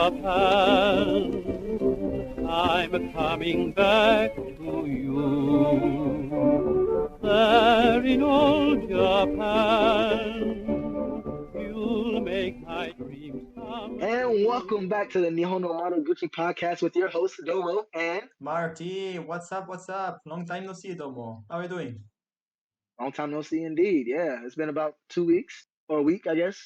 Japan. I'm coming back to you. There in old Japan, you'll make my dreams come And welcome back to the Nihon No Madoguchi Podcast with your host, Domo, and Marty, what's up? What's up? Long time no see, Domo. How are you doing? long time no see indeed. Yeah, it's been about 2 weeks or a week, I guess.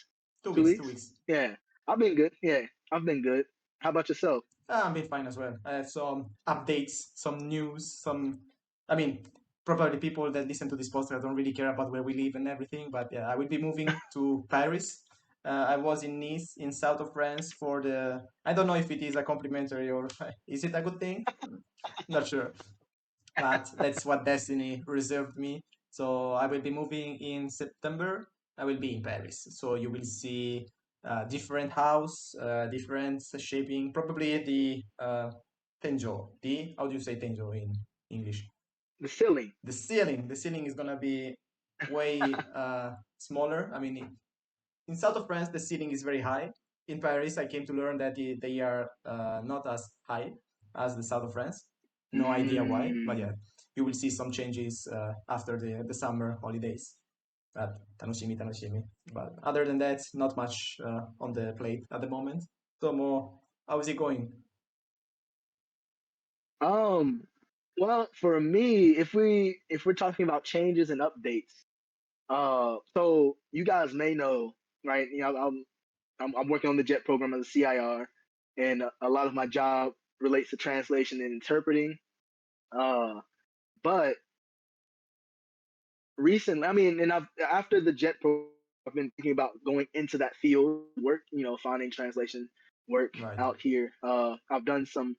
Two 2 weeks, weeks? 2 weeks. Yeah, I've been good. Yeah, I've been good. How about yourself? I'm been fine as well. I have some updates, some news, probably people that listen to this podcast don't really care about where we live and everything, but yeah, I will be moving to Paris. I was in Nice, in south of France, for I don't know if it is a complimentary or is it a good thing? Not sure. But that's what destiny reserved me. So I will be moving in September. I will be in Paris. So you will see different house, different shaping. Probably the tenjo. The how do you say tenjo in English? The ceiling. The ceiling. The ceiling is gonna be way smaller. I mean, in south of France, the ceiling is very high. In Paris, I came to learn that they are not as high as the south of France. No idea why, but yeah, you will see some changes after the summer holidays. But tanoshimi, tanoshimi. But other than that, not much on the plate at the moment. Tomo, how is it going? Um, well, for me, if we're talking about changes and updates, so you guys may know, right? I'm working on the JET program as a CIR, and a lot of my job relates to translation and interpreting. But recently, I mean, and after the JET program, I've been thinking about going into that field work, finding translation work Right. out here. I've done some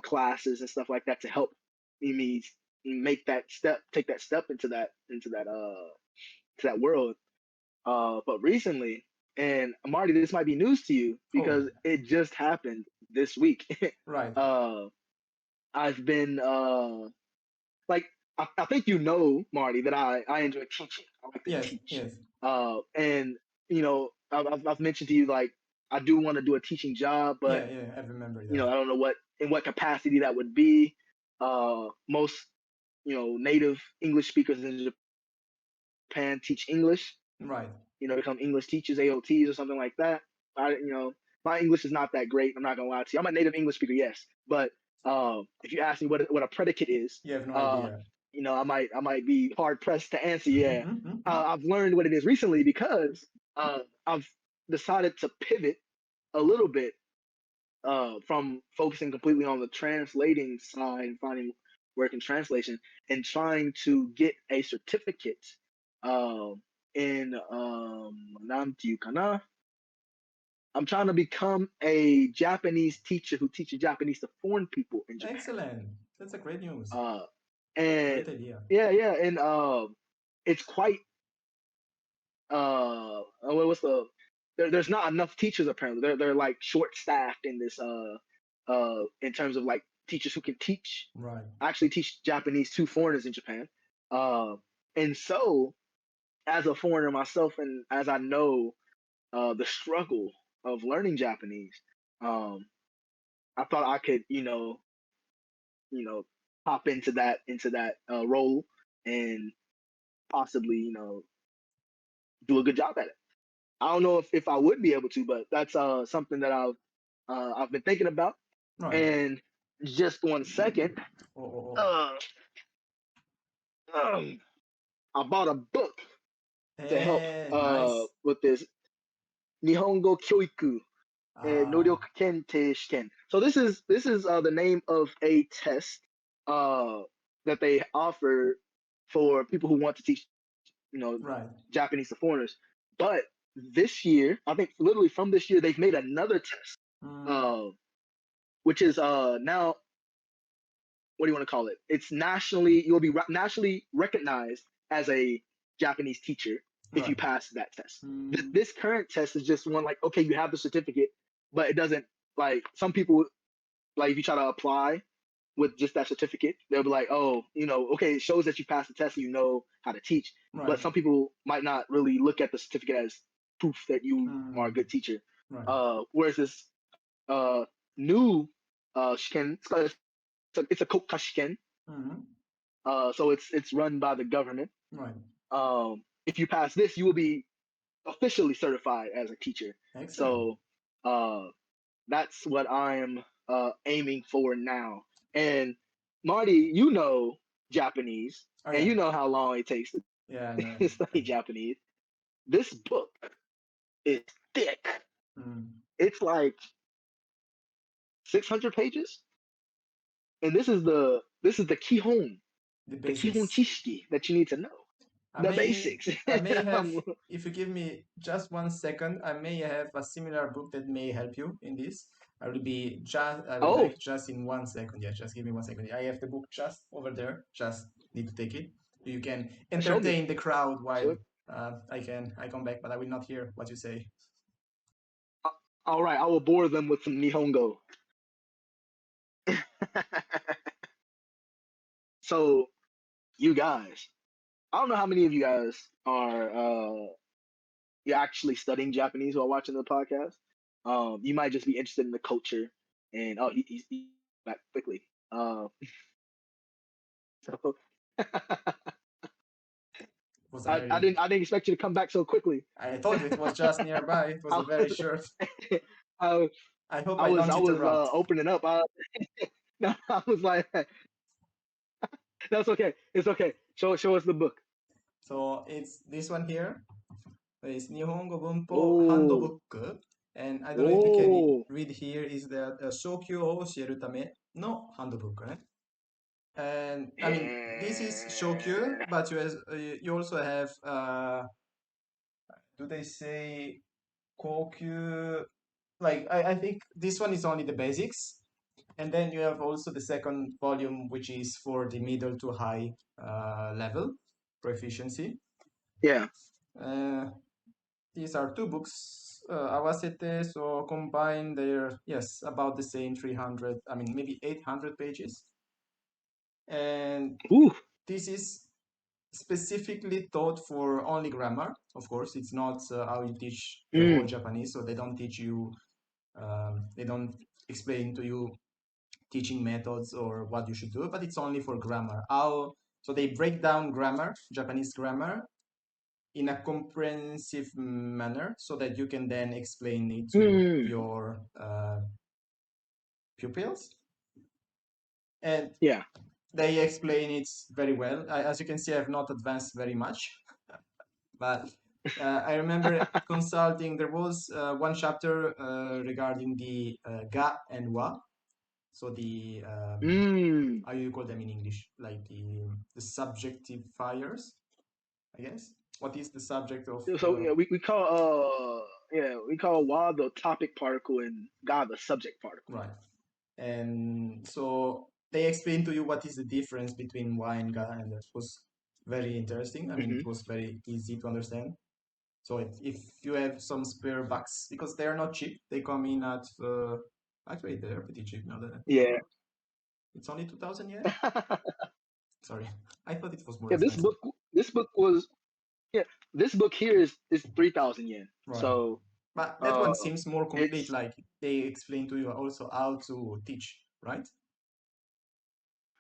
classes and stuff like that to help me make that step, take that step into that world. But recently, and Marty, this might be news to you because Oh, it just happened this week. right. uh, I've been like I think Marty, that I enjoy teaching. I like to Yes, teach. yes. And I've mentioned to you, like, I do want to do a teaching job, but Yeah, yeah, I remember I that. don't know what capacity that would be. Most native English speakers in Japan teach English. Right. Become English teachers, AOTs, or something like that. My English is not that great. I'm not gonna lie to you. I'm a native English speaker, yes, but if you ask me what a predicate is, You have no uh, idea. I might be hard pressed to answer. Yeah, Mhm. I've learned what it is recently because I've decided to pivot a little bit from focusing completely on the translating side and finding work in translation and trying to get a certificate uh, in Namtiu Kana. I'm trying to become a Japanese teacher who teaches Japanese to foreign people in Japan. Excellent. That's a great news. Uh, and Great idea. yeah, and it's quite what's there's not enough teachers apparently. They're like short staffed in this in terms of like teachers who can teach. Right. I actually teach Japanese to foreigners in Japan. Uh, and so as a foreigner myself, and as I know the struggle of learning Japanese, um, I thought I could, you know, hop into that role and possibly, do a good job at it. I don't know if I would be able to, but that's something that I've been thinking about. Right. And just 1 second, Oh, oh, oh. uh, um, I bought a book to help Nice. with this Nihongo Kyoiku Ah, Noryoku Kente Shiken. So this is the name of a test uh, that they offer for people who want to teach, right. Japanese to foreigners. But this year, I think literally from this year, they've made another test, Mm, uh, which is now, what do you want to call it? It's nationally You'll be nationally recognized as a Japanese teacher if you right. pass that test. Mm, This current test is just one, like, okay, you have the certificate, but it doesn't, like, some people, like, if you try to apply with just that certificate, they'll be like, oh, okay, it shows that you passed the test and you know how to teach. right. But some people might not really look at the certificate as proof that you are a Mm, good teacher. right. Whereas this new shiken. It's a koka shiken. Mhm. So it's run by the government. Right. If you pass this, you will be officially certified as a teacher. Excellent. So that's what I'm aiming for now. And Marty, you know Japanese, Oh and yeah. you know how long it takes Yeah, I know. to study Japanese. This book is thick. Mm. It's like 600 pages, and this is the The the kihon basics. chishiki that you need to know, I the may basics. I may have, if you give me just 1 second, I may have a similar book that may help you in this. I will be Oh, back just in 1 second. Yeah, just give me 1 second. I have the book just over there. Just need to take it. You can show me. entertain the crowd while Show I come back, but I will not hear what you say. All right, I will bore them with some Nihongo. So, you guys, I don't know how many of you guys are you're actually studying Japanese while watching the podcast. You might just be interested in the culture, and he's back quickly. So Was a I very didn't expect you to come back so quickly. I thought it was just nearby. It was I a very was short. I, I hope I I was don't I was interrupt. opening up. No, I was like, that's okay. It's okay. Show us the book. So it's this one here. It's Nihongo Bunpo Oh, Handbook. And I don't know if you can oh, read here is the Shokyu o shieru tame no handbook. And I mean, this is Shokyu, eh, but you also have, do they say Kokyu? Like, I think this one is only the basics. And then you have also the second volume, which is for the middle to high level proficiency. yeah. Uh, these are two books, awasete, so combined they're, yes, about the same 300, I mean, maybe 800 pages. And Ooh, this is specifically taught for only grammar. Of course, it's not how you teach the whole mm, Japanese, so they don't teach you, they don't explain to you teaching methods or what you should do, but it's only for grammar. So they break down grammar, Japanese grammar, in a comprehensive manner so that you can then explain it to mm, your pupils. And yeah. they explain it very well. As you can see, I have not advanced very much, but I remember consulting. There was one chapter regarding the ga and wa, so the Mm. how you call them in English, like the subjectifiers, I guess. What is the subject of So yeah, we call wa the topic particle and ga the subject particle. right? And so they explain to you what is the difference between wa and ga, and that was very interesting. I mean, Hmm. it was very easy to understand. So if you have some spare bucks, because they are not cheap, they come in at actually they're pretty cheap now that I think Yeah. about it. It's only 2,000 yen. Sorry, I thought it was more Yeah. expensive. This book was yeah. This book here is 3,000 yen. Right. So But that uh, one seems more complete, it's like they explain to you also how to teach, right?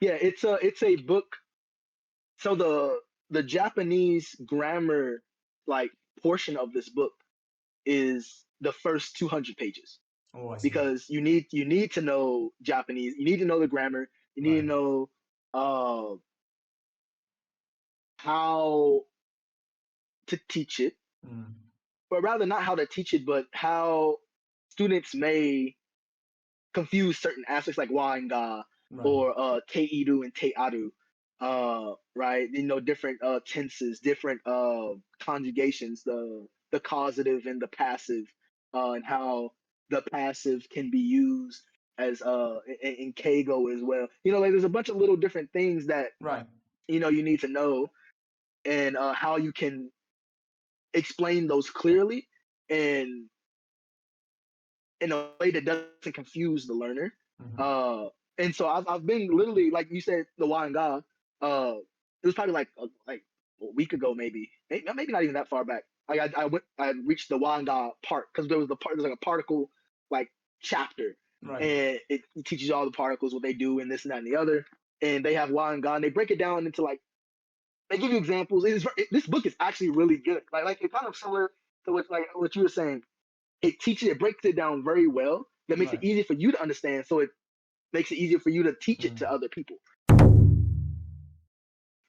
yeah. It's a book. So the Japanese grammar like portion of this book is the first 200 pages Oh, I see. because you need to know Japanese. You need to know the grammar. You need Right. to know uh, how to teach it, Mm. but rather not how to teach it, but how students may confuse certain aspects like wa and ga Right. or te iru and te aru. Right, different tenses, different conjugations, the causative and the passive, and how the passive can be used as in keigo as well. Like there's a bunch of little different things that Right. you need to know, and how you can explain those clearly and in a way that doesn't confuse the learner. Hmm. Uh, and so I've been literally, like you said, the Wanga. It was probably like a week ago, maybe not even that far back. I reached the Wanga part because there was like a particle like chapter, Right. and it teaches you all the particles, what they do, and this and that and the other. And they have wa and ga, and they break it down into like they give you examples. This book is actually really good. Like it's kind of similar to what you were saying. It breaks it down very well. That makes it Right. easy for you to understand. So it makes it easier for you to teach it Mm. to other people.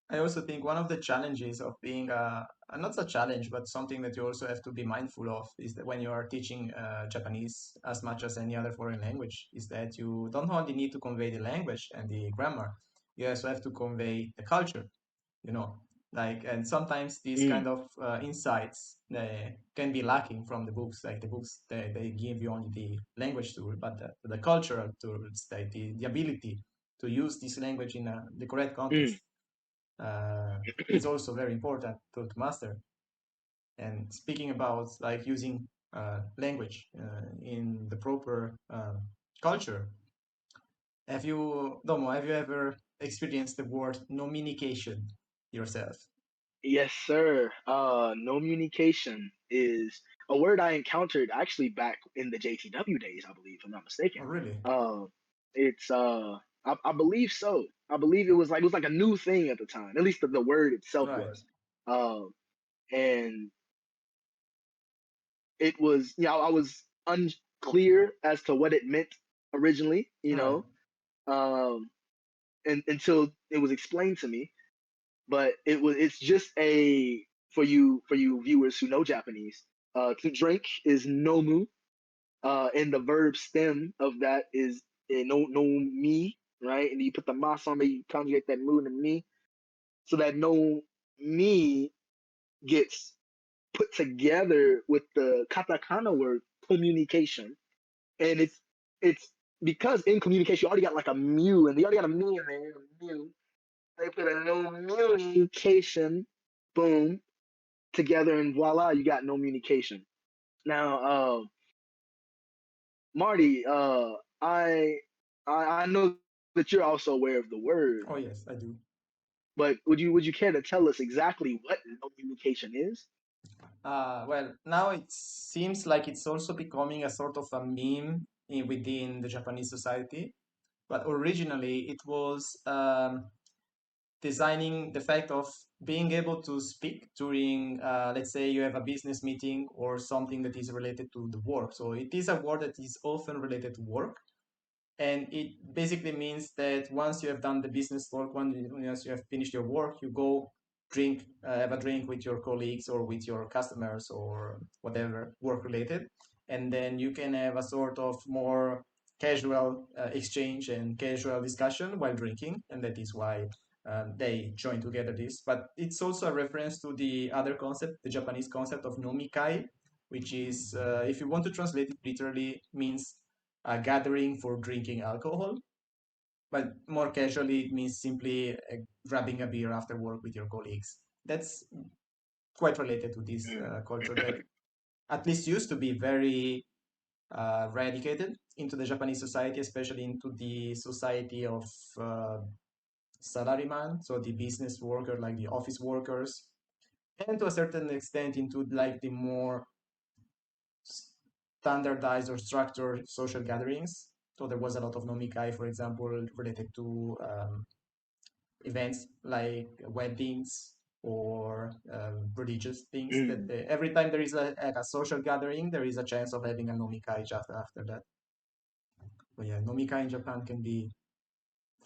I also think one of the challenges of being not a challenge, but something that you also have to be mindful of is that when you are teaching Japanese as much as any other foreign language, is that you don't only need to convey the language and the grammar, you also have to convey the culture, you know. Like, and sometimes these Mm, kind of insights can be lacking from the books. Like the books, they give you only the language tool, but the cultural tools, like the ability to use this language in the correct mm. context is also very important to master. And speaking about like using language in the proper culture, Domo, have you ever experienced the word nominication yourself? Yes, sir. Nominication is a word I encountered actually back in the JTW days, I believe, if I'm not Oh, mistaken. really? Uh, it's I believe so. I believe it was like a new thing at the time. At least the word itself Right, was. And it was, I was unclear as to what it meant originally, right, um, and until it was explained to me. But it's just a for you viewers who know Japanese. To drink is nomu, and the verb stem of that is no mi, right? And you put the mas on it, you conjugate that mu and mi, so that no mi gets put together with the katakana word communication, and it's because in communication you already got like a mu, and you already got a me in there, a mu. They put a no communication, boom, together, and voila, you got no communication. Now, Marty, I know that you're also aware of the word, oh yes, I do. but would you care to tell us exactly what no communication is? Well, now it seems like it's also becoming a sort of a meme within the Japanese society, but originally it was designing the fact of being able to speak during, let's say, you have a business meeting or something that is related to the work. So it is a word that is often related to work, and it basically means that once you have done the business work, once you have finished your work, you go drink, have a drink with your colleagues or with your customers or whatever work related, and then you can have a sort of more casual exchange and casual discussion while drinking, and that is why they join together this. But it's also a reference to the other concept, the Japanese concept of nomikai, which is, if you want to translate it literally, means a gathering for drinking alcohol, but more casually, it means simply grabbing a beer after work with your colleagues. That's quite related to this culture that at least used to be very radicated into the Japanese society, especially into the society of uh, salaryman, so the business worker, like the office workers, and to a certain extent into like the more standardized or structured social gatherings. So there was a lot of nomikai, for example, related to events like weddings or religious things. That Mm. every time there is a social gathering, there is a chance of having a nomikai just after that. But yeah, nomikai in Japan can be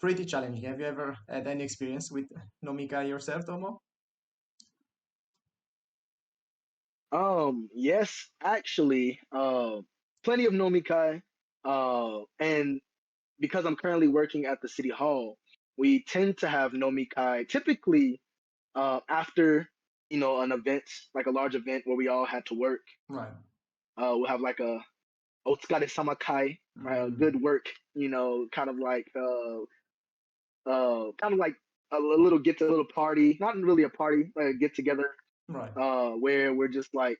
pretty challenging. Have you ever had any experience with nomikai yourself, Tomo? Yes, actually, plenty of nomikai, and because I'm currently working at the city hall, we tend to have nomikai typically after an event, like a large event where we all had to work. Right. We'll have like a otsukare sama kai, right? A Mm, good work, kind of like a little a little party, not really a party, like a get together, right. where we're just like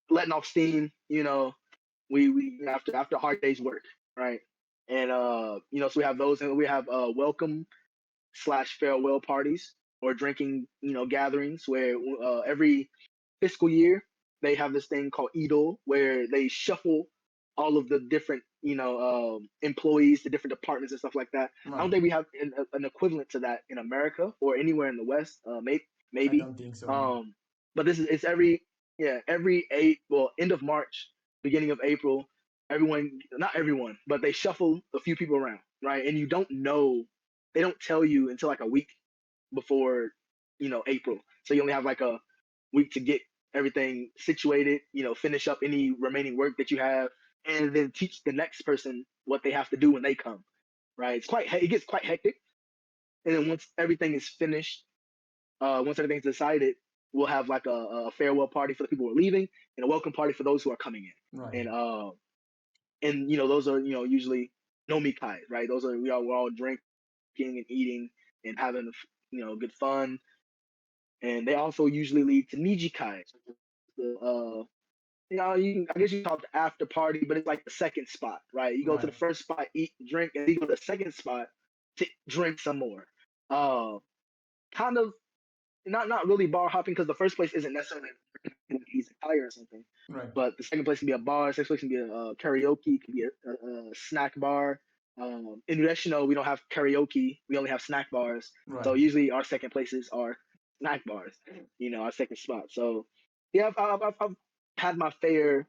letting off steam, we after a hard day's work, right? And so we have those, and we have welcome slash farewell parties or drinking, gatherings where every fiscal year they have this thing called Edo where they shuffle all of the different employees, the different departments and stuff like that. I don't Right. think we have an equivalent to that in America or anywhere in the West. I Maybe. don't think so. No. But it's every end of March, beginning of April. Everyone, not everyone, but they shuffle a few people around, right? And you don't know, they don't tell you until like a week before April. So you only have like a week to get everything situated, finish up any remaining work that you have, and then teach the next person what they have to do when they come. Right? It gets quite hectic. And then once everything is finished, once everything's decided, we'll have like a farewell party for the people who are leaving and a welcome party for those who are coming in. Right. And those are usually nomikai, right? Those are we're all drinking and eating and having good fun. And they also usually lead to nijikai. I guess you call it the after party, but it's like the second spot, right? You go to the Right. first spot, eat, drink, and then you go to the second spot to drink some more. Kind of not really bar hopping because the first place isn't necessarily he's a or something, Right. but the second place can be a bar, second place can be a karaoke, can be a snack bar. In Reshino, we don't have karaoke; we only have snack bars. Right. So usually our second places are snack bars. Our second spot. So yeah, I've had my fair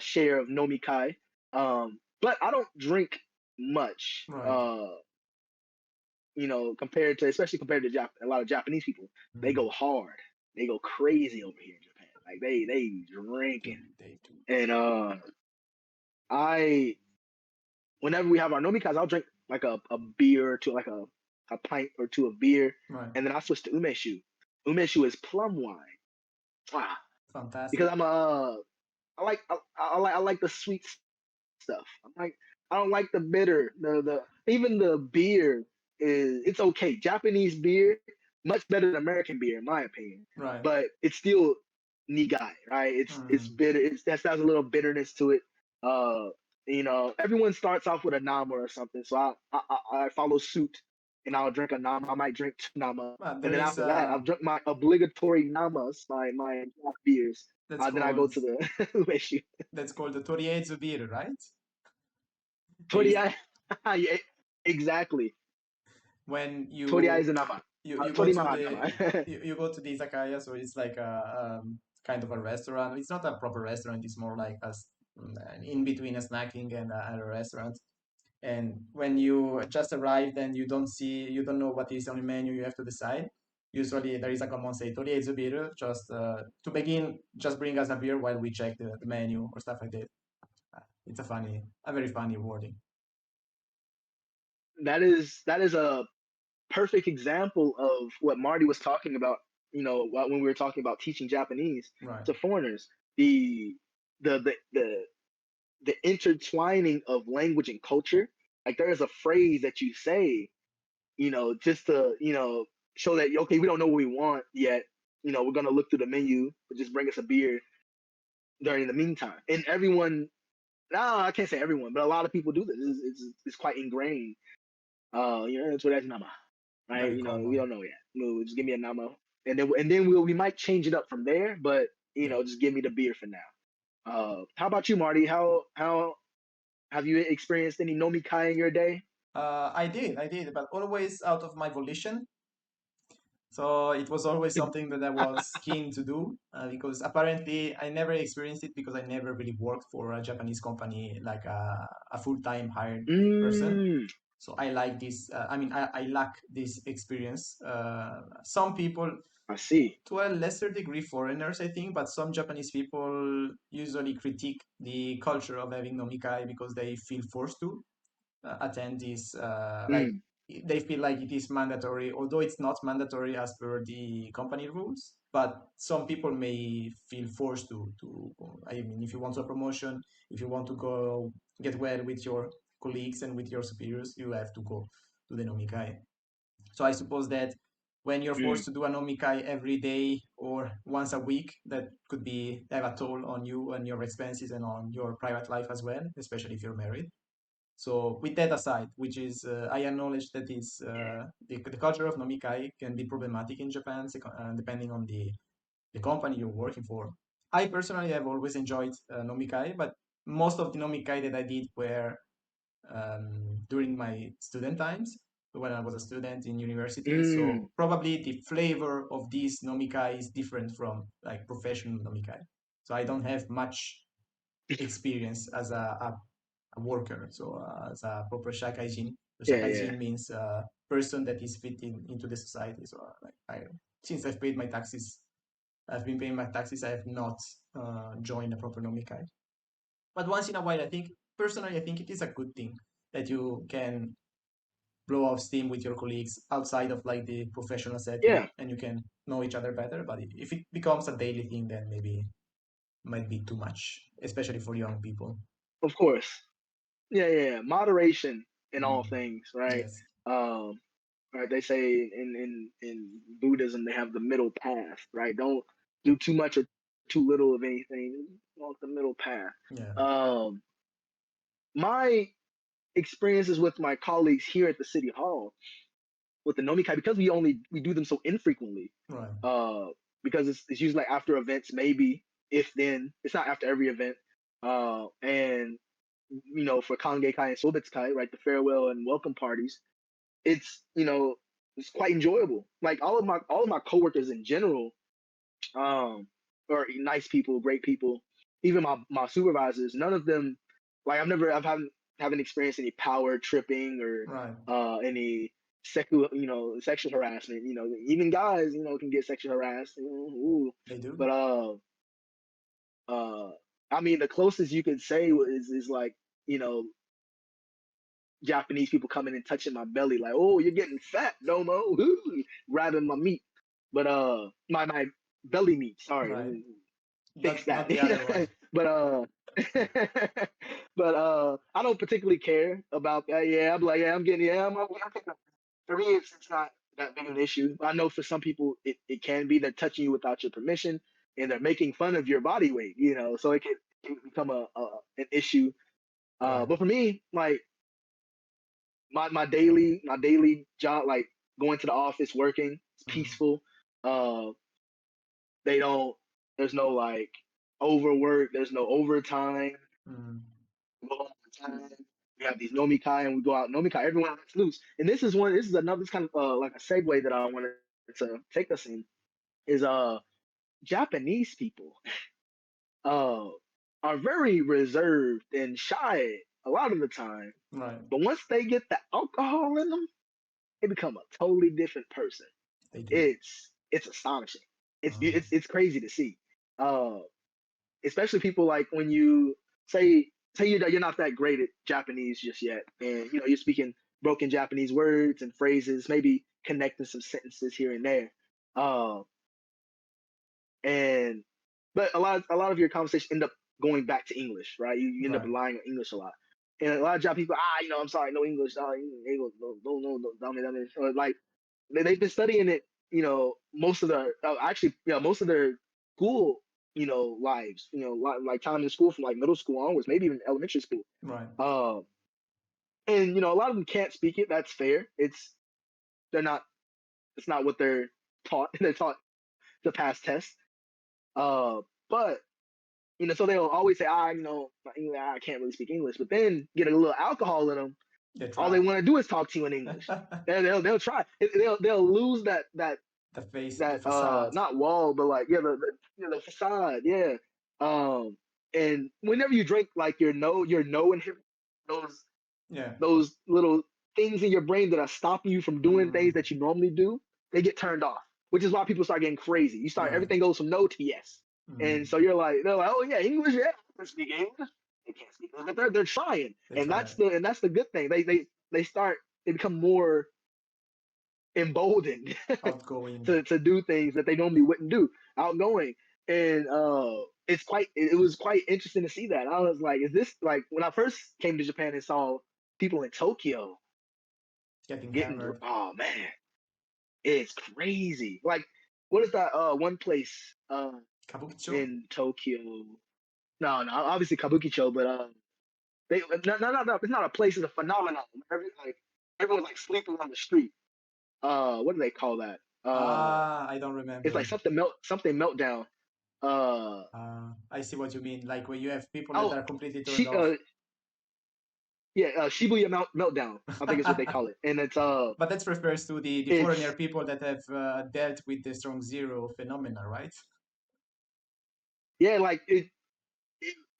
share of nomikai, but I don't drink much. Right. Especially compared to a lot of Japanese people, they go hard, they go crazy over here in Japan. Like they drinking, They do. and I whenever we have our nomikas, I'll drink like a beer or two, like a pint or two of beer, Right. and then I switch to umeshu. Umeshu is plum wine. Fantastic. Because I like the sweet stuff. I don't like the bitter. Even the beer it's okay. Japanese beer much better than American beer in my opinion. Right. But it's still nigai, right? It's bitter. That has a little bitterness to it. Everyone starts off with a nama or something. So I follow suit and I'll drink a nama. I might drink two nama, Well, and there then is after that, I've drunk my obligatory namas, my draft beers. Then I go to the umeshu. That's called the Torieizu beer, right? Toriai, yeah, exactly. When Toriai is a nama. you go to Torima the nama. you go to the izakaya, so it's like a kind of a restaurant. It's not a proper restaurant. It's more like in between a snacking and a restaurant. And when you just arrive, then you don't know what is on the menu. You have to decide. Usually there is a common say "Torieizu beer." Just to begin, just bring us a beer while we check the menu or stuff like that. It's a very funny wording. That is a perfect example of what Marty was talking about. When we were talking about teaching Japanese Right. to foreigners, the intertwining of language and culture. Like there is a phrase that you say, just to show that okay, we don't know what we want yet. We're gonna look through the menu, but just bring us a beer during the meantime. And everyone, no, I can't say everyone, but a lot of people do this. It's quite ingrained. That's what that's nama, right? Very We common. don't know yet. No, just give me a nama, and then we might change it up from there. But just give me the beer for now. How about you, Marty? How have you experienced any nomikai in your day? I did, but always out of my volition. So it was always something that I was keen to do because apparently I never experienced it because I never really worked for a Japanese company like a full-time hired person. Mm, So I like this. I lack this experience. Some people, I see. to a lesser degree, foreigners, I think, but some Japanese people usually critique the culture of having nomikai because they feel forced to attend this like Mm, they feel like it is mandatory, although it's not mandatory as per the company rules, but some people may feel forced to I mean, if you want a promotion, if you want to go get well with your colleagues and with your superiors, you have to go to the nomikai. So I suppose that when you're mm. forced to do a nomikai every day or once a week, that could be have a toll on you and your expenses and on your private life as well, especially if you're married. So with that aside, which is I acknowledge that is the culture of nomikai can be problematic in Japan, depending on the company you're working for. I personally have always enjoyed nomikai, but most of the nomikai that I did were during my student times when I was a student in university. Mm, So probably the flavor of this nomikai is different from like professional nomikai. So I don't have much experience as a worker. So as a proper shakaijin. So yeah, yeah. shakaijin means a person that is fitting into the society. So like since I've paid my taxes, I've been paying my taxes. I have not joined a proper nomikai. But once in a while, I think personally, I think it is a good thing that you can blow off steam with your colleagues outside of like the professional setting, Yeah, and you can know each other better. But if it becomes a daily thing, then maybe might be too much, especially for young people. of course. Yeah, yeah, yeah. Moderation in all Mm. things, right? Yes. Um, right. They say in Buddhism they have the middle path, right? Don't do too much or too little of anything. Walk the middle path. Yeah. Um, my experiences with my colleagues here at the city hall with the nomikai, because we do them so infrequently. Right. Uh, because it's usually like after events, maybe if then it's not after every event. And for Kangekai and Sobetsukai, right, the farewell and welcome parties, it's it's quite enjoyable. Like all of my coworkers in general, um, are nice people, great people. Even my supervisors, none of them, like haven't experienced any power tripping or Right. any sexual harassment. Even guys, can get sexually harassed. Ooh. They do. But uh, I mean, the closest you could say is like you know Japanese people coming and touching my belly, like, oh, you're getting fat, Domo, grabbing my meat, but my belly meat. Sorry, let Right. me fix Not that. the other one. but I don't particularly care about that. Yeah, I'm like, yeah, I'm getting, yeah, I'm taking for me, it's not that big of an issue. I know for some people it can be. They're touching you without your permission, and they're making fun of your body weight. So it can become an issue. Right. But for me, like my daily job, like going to the office, working, it's Mm. peaceful. Uh, they don't. There's no like overwork. There's no overtime. Mm. We go home on time. We have these nomikai, and we go out nomikai. Everyone lets loose. And this is one. This is another. This kind of like a segue that I wanted to take us in is Japanese people uh are very reserved and shy a lot of the time. Right. But once they get the alcohol in them, they become a totally different person. They do. It's astonishing. It's Uh, it's crazy to see. Uh, Especially people like when you say you're not that great at Japanese just yet, and you're speaking broken Japanese words and phrases, maybe connecting some sentences here and there. Uh, and but a lot of your conversation end up going back to English, right? You end up right. relying on English a lot. And a lot of job people, I'm sorry, no English, no, or like they've been studying it, most of their most of their school, lives, like time in school from like middle school onwards, maybe even elementary school. Right. Uh, and a lot of them can't speak it. That's fair. They're not. It's not what they're taught. They're taught to pass tests. But so they'll always say, I can't really speak English. But then get a little alcohol in them, They all try. they want to do is talk to you in English. And they'll try. They'll lose The face, the that facade. not wall, but like the facade, yeah. And whenever you drink, like your no inhibit those Yeah. those little things in your brain that are stopping you from doing things Mm. that you normally do, they get turned off. Which is why people start getting crazy. Right. Everything goes from no to yes. And Mm. so they're like, oh yeah, English, yeah, I can speak English. They can't speak English, but they're trying, They and try. that's the good thing. They become more emboldened Outgoing. to do things that they normally wouldn't do, outgoing. And it was quite interesting to see that. I was like, is this like when I first came to Japan and saw people in Tokyo Getting getting, hammered. oh man, it's crazy. Like, what is that one place Kabukicho. in Tokyo? No, obviously Kabukicho, but they no, it's not a place, it's a phenomenon. Everyone's like sleeping on the street. What do they call that? I don't It's like remember. something meltdown. I see what you mean. Like when you have people that Oh, are completely turned she off. Shibuya Meltdown, I think is what they call it, and But that refers to the foreigner it's people that have dealt with the strong zero phenomena, right? yeah, like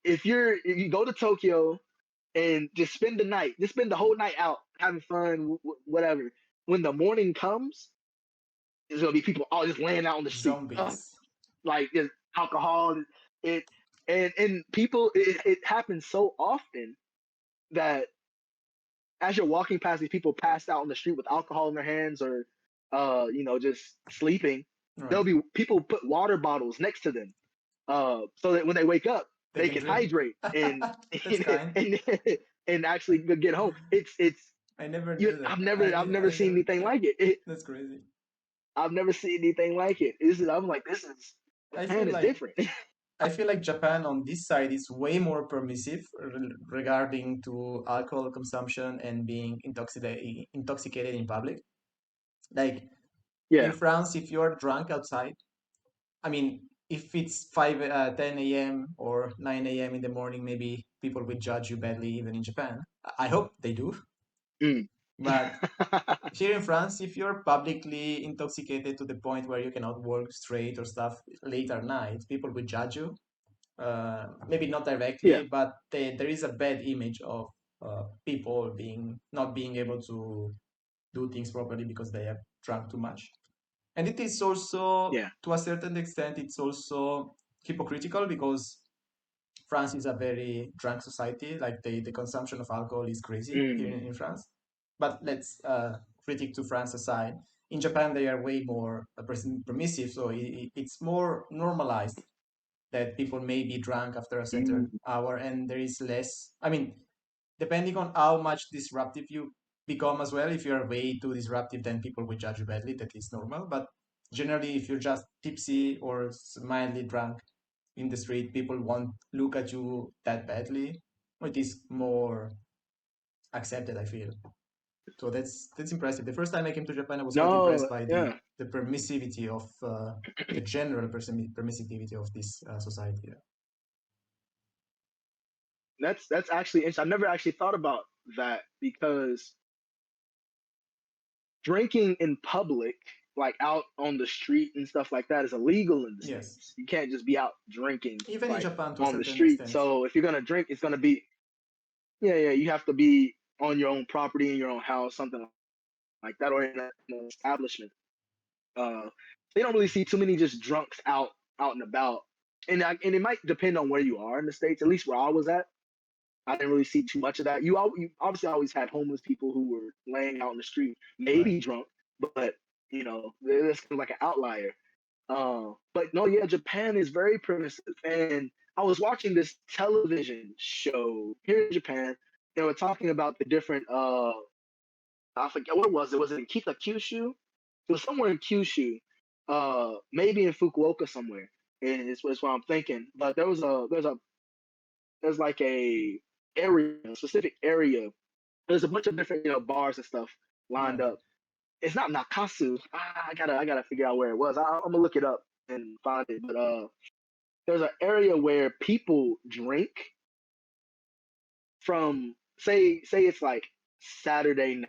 if you go to Tokyo and just spend the night, just spend the whole night out having fun, whatever. When the morning comes, there's gonna be people all just laying out on the street, Zombies. like just alcohol. It and people, it happens so often that as you're walking past these people passed out on the street with alcohol in their hands or just sleeping, Right. there'll be people put water bottles next to them, so that when they wake up, They they can can drink. hydrate and That's kind. and and actually get home. It's I never knew that. I've never seen anything like it. That's crazy. I've never seen anything like it. I'm like, this is I Japan feel is like different. I feel like Japan on this side is way more permissive regarding to alcohol consumption and being intoxicated in public. Like in Yeah. France, if you're drunk outside, I mean, if it's 10 a.m. or 9 a.m. in the morning, maybe people will judge you badly even in Japan. I hope they do. Mm. But here in France, if you're publicly intoxicated to the point where you cannot walk straight or stuff late at night, people will judge you. Maybe not Yeah. directly, but there is a bad image of people not being able to do things properly because they have drunk too much. And it is also, Yeah. to a certain extent, it's also hypocritical because France is a very drunk society. Like the consumption of alcohol is crazy here Mm. in France. But let's critic to France aside. In Japan, they are way more permissive, so it's more normalized that people may be drunk after a Mm. certain hour, and there is less. I mean, depending on how much disruptive you become as well. If you're way too disruptive, then people will judge you badly. That is normal. But generally, if you're just tipsy or mildly drunk in the street, people won't look at you that badly. It is more accepted, I feel. So that's impressive. The first time I came to Japan, I was quite No. impressed by the Yeah. permissivity of the general permissivity of this society. That's actually interesting. I've never actually thought about that because drinking in public, like out on the street and stuff like that, is illegal in the Yes, States. You can't just be out drinking even in like Japan to a on the certain street. extent. So if you're gonna drink, it's gonna be yeah, you have to be on your own property in your own house, something like that, or in an establishment. Uh, they don't really see too many just drunks out and about, and it might depend on where you are in the States. At least where I was at, I didn't really see too much of that. You obviously always had homeless people who were laying out in the street, Right. maybe drunk, but that's kind of like an outlier. But no, yeah, Japan is very permissive, and I was watching this television show here in Japan. They were talking about the different. I forget what it was. It was in Kyushu. It was somewhere in Kyushu, maybe in Fukuoka somewhere. And it's what I'm thinking. But there's like a specific area. There's a bunch of different bars and stuff lined Right. up. It's not Nakasu. I gotta figure out where it was. I'm gonna look it up and find it. But there's an area where people drink from say it's like Saturday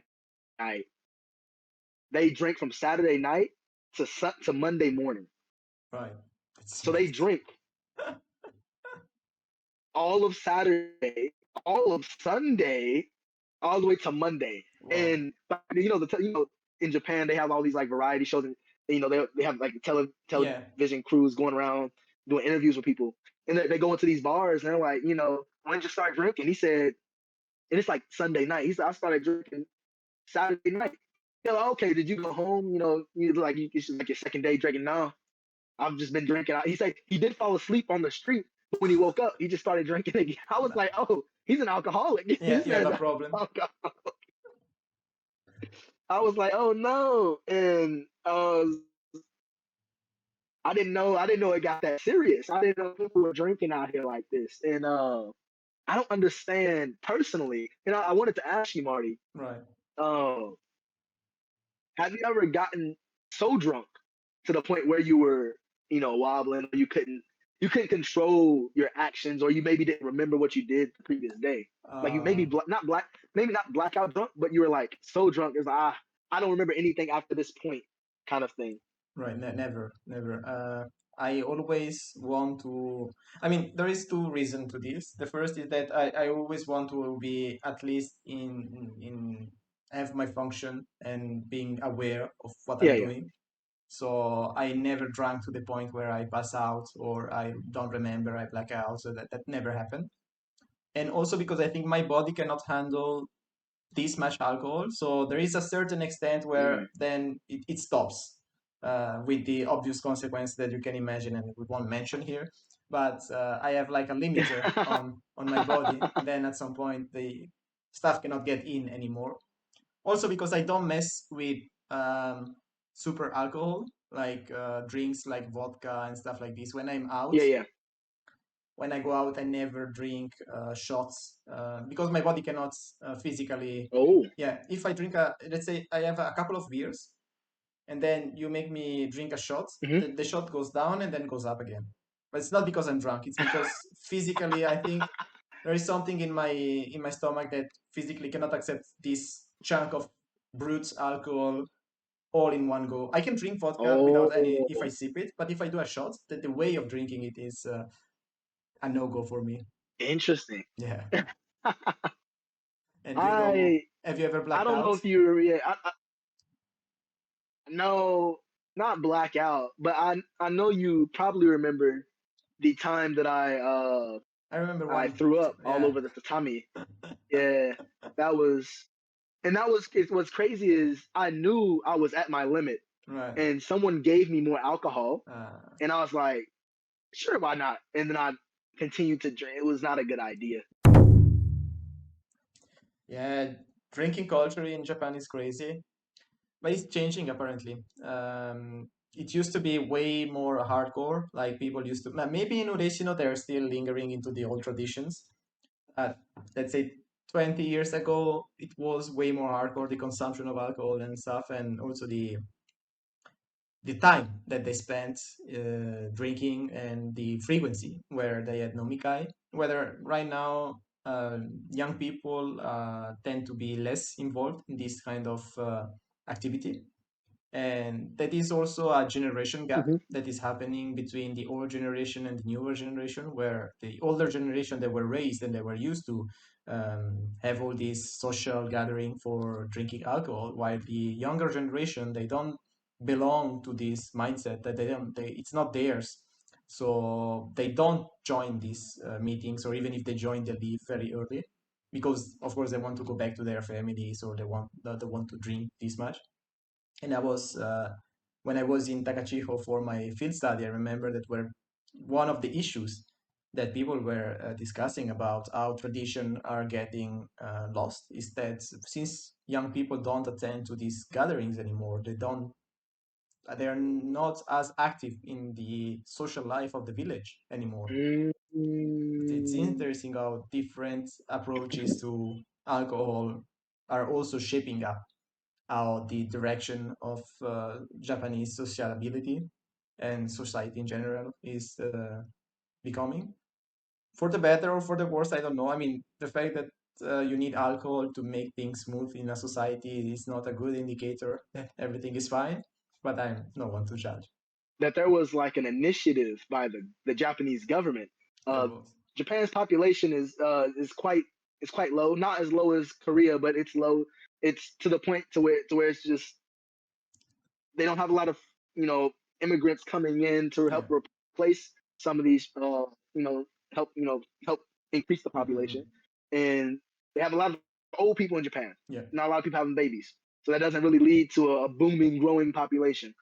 night. They drink from Saturday night to Monday morning. Right. It's So they nuts. drink all of Saturday, all of Sunday, all the way to Monday. Wow. And in Japan they have all these like variety shows, and they have like Yeah. television crews going around doing interviews with people, and they go into these bars and they're like, when did you start drinking? He said, and it's like Sunday night. He said, I started drinking Saturday night. Okay, did you go home? It's like your second day drinking. No, I've just been drinking. He said he did fall asleep on the street, but when he woke up, he just started drinking again. I was No. like, oh, he's an alcoholic. Yeah, He you have said, a problem. I was like, oh no, and I didn't know it got that serious. I didn't know people were drinking out here like this, and I don't understand personally. I wanted to ask you, Marty, Right. uh, have you ever gotten so drunk to the point where you were, wobbling, or you couldn't you couldn't control your actions, or you maybe didn't remember what you did the previous day. Like you maybe Uh, maybe not blackout drunk, but you were like so drunk, it's like I don't remember anything after this point, kind of thing. right, never, never. I always want to. I mean, there is two reasons to this. The first is that I always want to be at least in have my function and being aware of what Yeah, I'm yeah. doing. So I never drank to the point where I pass out or I don't remember, I black out. So that never happened. And also because I think my body cannot handle this much alcohol. So there is a certain extent where Mm. then it stops with the obvious consequence that you can imagine and we won't mention here. But I have like a limiter on my body. Then at some point the stuff cannot get in anymore. Also because I don't mess with super alcohol like drinks like vodka and stuff like this when I'm out. Yeah, yeah. When I go out, I never drink shots because my body cannot physically. Oh. Yeah, if I drink let's say I have a couple of beers, and then you make me drink a shot, Hmm. the shot goes down and then goes up again. But it's not because I'm drunk; it's because physically, I think there is something in my stomach that physically cannot accept this chunk of brute alcohol all in one go. I can drink vodka without any if I Oh, sip it, but if I do a shot, the way of drinking it is a no go for me. interesting. Yeah. And you know, I have you ever I blacked don't know out? if you yeah no, not blackout, but I know you probably remember the time that I remember I one. threw up all Yeah. over the tatami. Yeah, that was that was what's crazy is I knew I was at my limit, Right. and someone gave me more alcohol, Uh, and I was like, sure, why not? And then I continued to drink. It was not a good idea. yeah, drinking culture in Japan is crazy, but it's changing apparently. It used to be way more hardcore, like people used to. Maybe in Ureshino they're still lingering into the old traditions. Uh, let's say 20 years ago, it was way more hardcore, the consumption of alcohol and stuff, and also the time that they spent drinking and the frequency where they had nomikai. Whether right now young people tend to be less involved in this kind of activity. And that is also a generation gap Hmm. that is happening between the old generation and the newer generation, where the older generation they were raised and they were used to have all this social gathering for drinking alcohol, while the younger generation they don't belong to this mindset that it's not theirs, so they don't join these meetings, or even if they join they leave very early because of course they want to go back to their families or they want to drink this much. And I was when I was in Takachiho for my field study, I remember that were one of the issues that people were discussing about how tradition are getting lost is that since young people don't attend to these gatherings anymore, they are not as active in the social life of the village anymore. It's Mm. interesting how different approaches to alcohol are also shaping up how the direction of Japanese sociability and society in general is becoming. For the better or for the worse, I don't know. I mean, the fact that you need alcohol to make things smooth in a society is not a good indicator that everything is fine, but I'm no one to judge. That there was like an initiative by the Japanese government. There Uh, was. Japan's population is quite low, not as low as Korea, but it's low. It's to the point to where it's just they don't have a lot of you know immigrants coming in to Yeah. help replace some of these help help increase the Mm-hmm. population, and they have a lot of old people in Japan. Yeah. Not a lot of people having babies, so that doesn't really lead to a booming, growing population.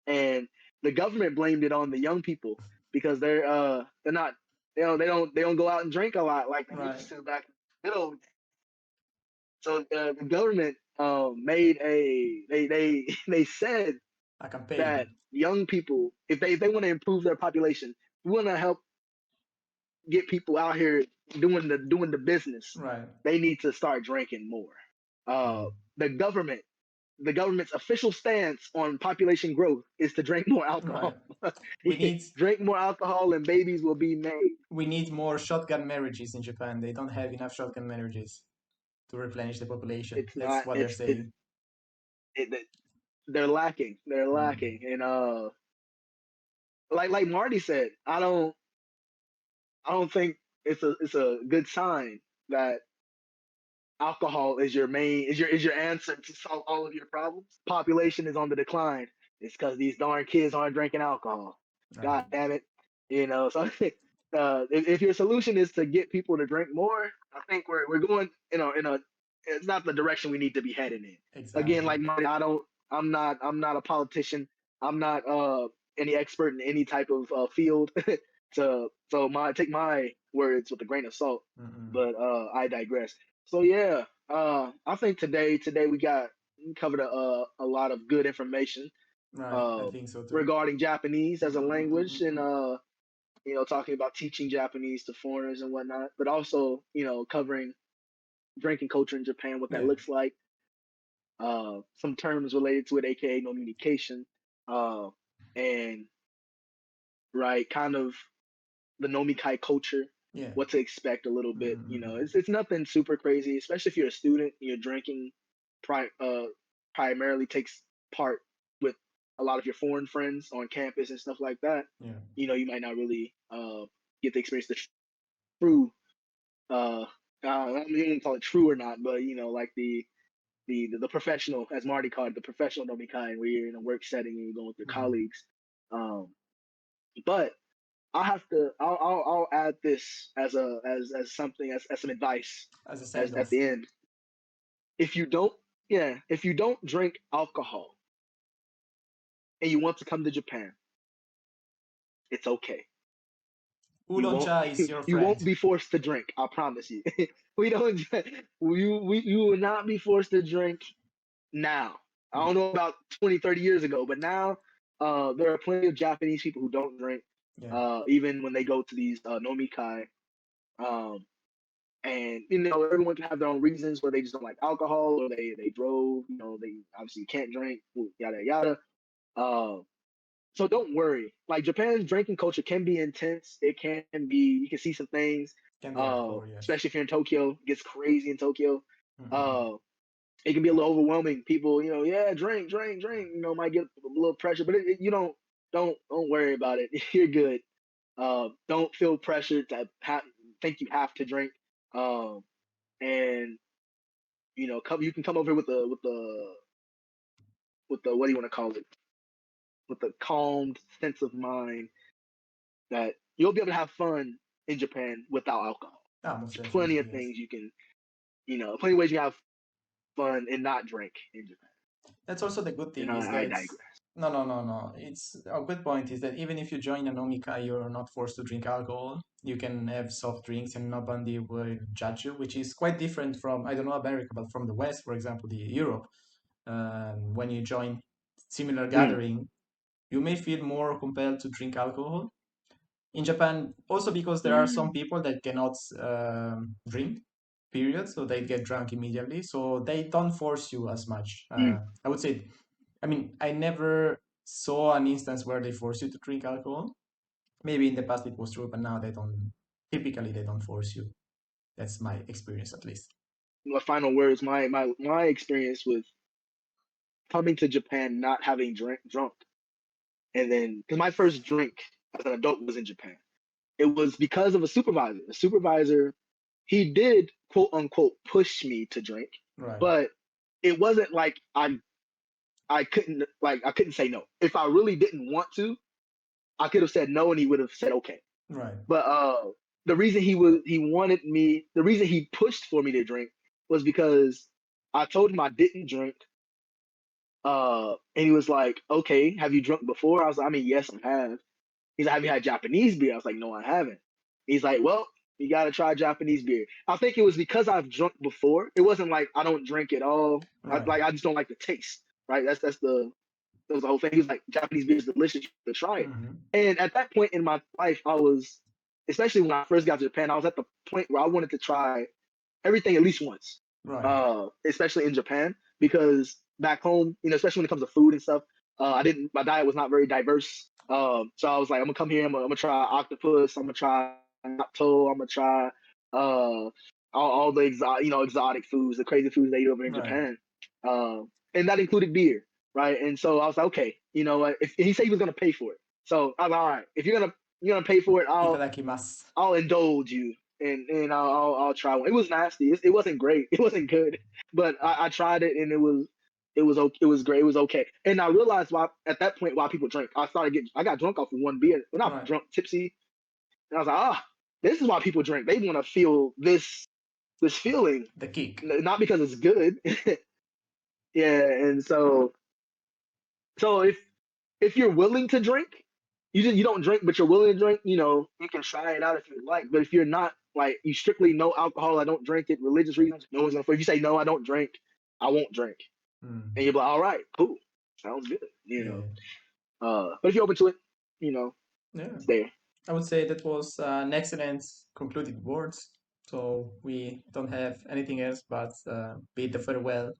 And the government blamed it on the young people because they're not they don't go out and drink a lot like they Right. used to back in the middle. So the government made a they said A that campaign. young people, if they want to improve their population, we want to help get people out here doing the business. Right. They need to start drinking more. Uh, Mm. the government the government's official stance on population growth is to drink more Right. alcohol. We need Drink more alcohol and babies will be made. we need more shotgun marriages in Japan. They don't have enough shotgun marriages to replenish the population. It's That's not. what they're saying. It they're lacking. They're lacking, and like Marty said, I don't think it's a good sign that alcohol is your main is your answer to solve all of your problems. Population is on the decline. It's because these darn kids aren't drinking alcohol. God damn it, you know. So if your solution is to get people to drink more, I think we're going in a it's not the direction we need to be heading in. Again, Exactly. like Marty, I'm not a politician. I'm not any expert in any type of field. So my take my words with a grain of salt. Mm-mm. But I digress. So yeah, I think today we covered a lot of good information Right. I think so too. regarding Japanese as a language, and talking about teaching Japanese to foreigners and whatnot, but also covering drinking culture in Japan, what that Yeah. looks like, some terms related to it, aka nominication, and right, kind of the nomikai culture, Yeah. what to expect a little bit. Mm-mm. It's nothing super crazy, especially if you're a student and you're drinking. Primarily takes part with a lot of your foreign friends on campus and stuff like that. Yeah. You might not really get to experience the true. I don't even call it true or not, but like the professional, as Marty called it, the professional nomikai, where you're in a work setting and you're going with your Mm. colleagues. But I'll add this as something as some advice As a as send at off. the end. If you don't if you don't drink alcohol and you want to come to Japan, it's okay. You Oolong won't cha is your you friend. won't be forced to drink. I promise you. we don't you will not be forced to drink now. I don't know about 20, 30 years ago, but now there are plenty of Japanese people who don't drink, Yeah. even when they go to these nomikai. Um, and everyone can have their own reasons where they just don't like alcohol or they drove. They obviously can't drink, yada yada. Uh, so don't worry. Like Japan's drinking culture can be intense. It can be. You can see some things. Can be hardcore, yes. Especially if you're in Tokyo, it gets crazy in Tokyo. Mm-mm. It can be a little overwhelming. People, yeah, drink, drink, drink. Might get a little pressure, but you don't worry about it. You're good. Don't feel pressured to think you have to drink. And you can come over with the what do you want to call it? With a calmed sense of mind that you'll be able to have fun in Japan without alcohol. Most There's plenty definitely, of yes. things you can, plenty of ways you have fun and not drink in Japan. That's also the good thing And is I that digress. no. It's a good point is that even if you join a nomikai, you're not forced to drink alcohol. You can have soft drinks and nobody will judge you, which is quite different from I don't know America, but from the West, for example, the Europe. When you join similar gathering, you may feel more compelled to drink alcohol. In Japan, also because there are some people that cannot drink, period, so they get drunk immediately, so they don't force you as much. I would say, I mean, I never saw an instance where they force you to drink alcohol. Maybe in the past it was true, but now they don't. Typically, they don't force you. That's my experience, at least. My final words. My experience with coming to Japan, not having drunk, and then because my first drink as an adult was in Japan. It was because of a supervisor. The supervisor, he did quote unquote push me to drink, Right, but it wasn't like I couldn't say no. If I really didn't want to, I could have said no and he would have said okay. right, But the reason the reason he pushed for me to drink was because I told him I didn't drink. And he was like, "Okay, have you drunk before?" I was like, "I mean, yes, I have." He's like, "Have you had Japanese beer?" I was like, "No, I haven't." He's like, "Well, you got to try Japanese beer." I think it was because I've drunk before. It wasn't like I don't drink at all. right. I just don't like the taste. Right? That was the whole thing. He was like, "Japanese beer is delicious. You should try it." Mm-hmm. And at that point in my life, I was, especially when I first got to Japan, I was at the point where I wanted to try everything at least once. Right. Especially in Japan, because back home, especially when it comes to food and stuff. My diet was not very diverse. So I was like, I'm gonna come here. I'm gonna try octopus. I'm gonna try natto. I'm gonna try all the exotic foods, the crazy foods they eat over in Right. Japan. And that included beer, right? And so I was like, okay, if he said he was gonna pay for it, so I'm like, all right. If you're gonna pay for it, Itadakimasu. I'll indulge you, and I'll try one. It was nasty. It wasn't great. It wasn't good, but I tried it, and it was okay. It was great. It was okay. And I realized why at that point why people drink. I got drunk off of one beer. Well, not Right. drunk, tipsy. And I was like, this is why people drink. They want to feel this feeling, The kick. not because it's good. Yeah, and so if you're willing to drink, you don't drink, but you're willing to drink. You can try it out if you like. But if you're not, like, you strictly no alcohol, I don't drink it, religious reasons, no one's gonna. If you say no, I don't drink, I won't drink, and you're like, all right, cool, sounds good. Yeah. But if you're open to it, Yeah. it's there. I would say that was an excellent concluded words. So we don't have anything else but bid the farewell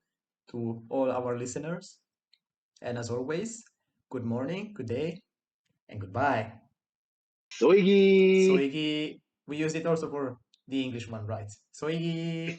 to all our listeners. And as always, good morning, good day, and goodbye. Soigi. Soigi, we use it also for the English one, right? Soigi.